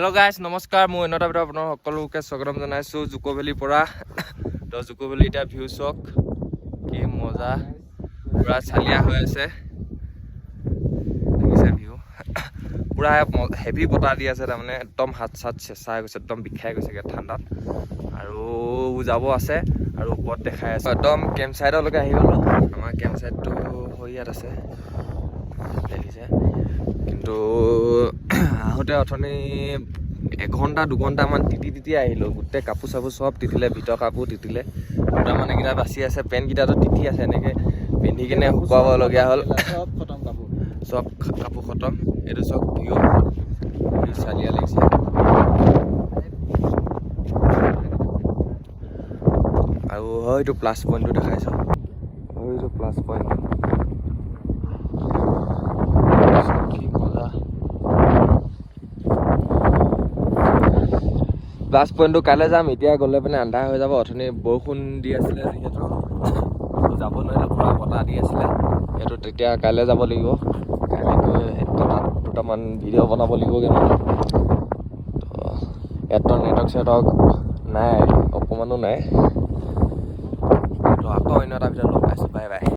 hello' guys নমস্কাৰ মই অন্য এটা ভিতৰত আপোনাৰ সকলোকে স্বাগতম জনাইছোঁ জুকো ভেলীৰ পৰা তো জুকো ভেলী এতিয়া ভিউ চাওক কি মজা পুৰা চালিয়া হৈ আছে দেখিছে ভিউ পুৰা হেভি বতাহ দি আছে তাৰমানে একদম হাত চাত চেঁচা হৈ গৈছে একদম বিষাই গৈছেগৈ ঠাণ্ডাত আৰু যাব আছে আৰু ওপৰত দেখাই আছে একদম কেম্প চাইডলৈকে আহি গ'লোঁ আমাৰ কেম্প চাইডটো হৈ ইয়াত আছে দেখিছে কিন্তু আহোঁতে অথনি 1 ঘণ্টা 2 ঘণ্টামান তিতি আহিলোঁ গোটেই কাপোৰ চাপোৰ চব তিতিলে ভিতৰ কাপোৰ তিতিলে দুটা মানে কেইটা বাচি আছে পেণ্টকেইটাতো তিতি আছে এনেকৈ পিন্ধি কিনে শুকুৱাবলগীয়া হ'ল চব কাপোৰ খতম এইটো চব ভিউ চালিয়া লাগিছে আৰু হয়তো প্লাছ পইণ্টটো দেখাইছোঁ হয়তো প্লাছ পইণ্ট প্লাছ পইণ্টটো কাইলৈ যাম এতিয়া গ'লে মানে আন্ধাৰ হৈ যাব অথনি বৰষুণ দি আছিলে যিহেতু যাব নোৱাৰিলে পুৰা বতাহ দি আছিলে সেইটো তেতিয়া কাইলৈ যাব লাগিব কাইলৈ গৈ তাত দুটামান ভিডিঅ' বনাব লাগিবগৈ নহয় তো ইয়াততো নেটৱৰ্ক চেটৱৰ্ক নাই অকণমানো নাই তো আকৌ অন্য এটা ভিডিঅ' লগ পাইছোঁ বাই বাই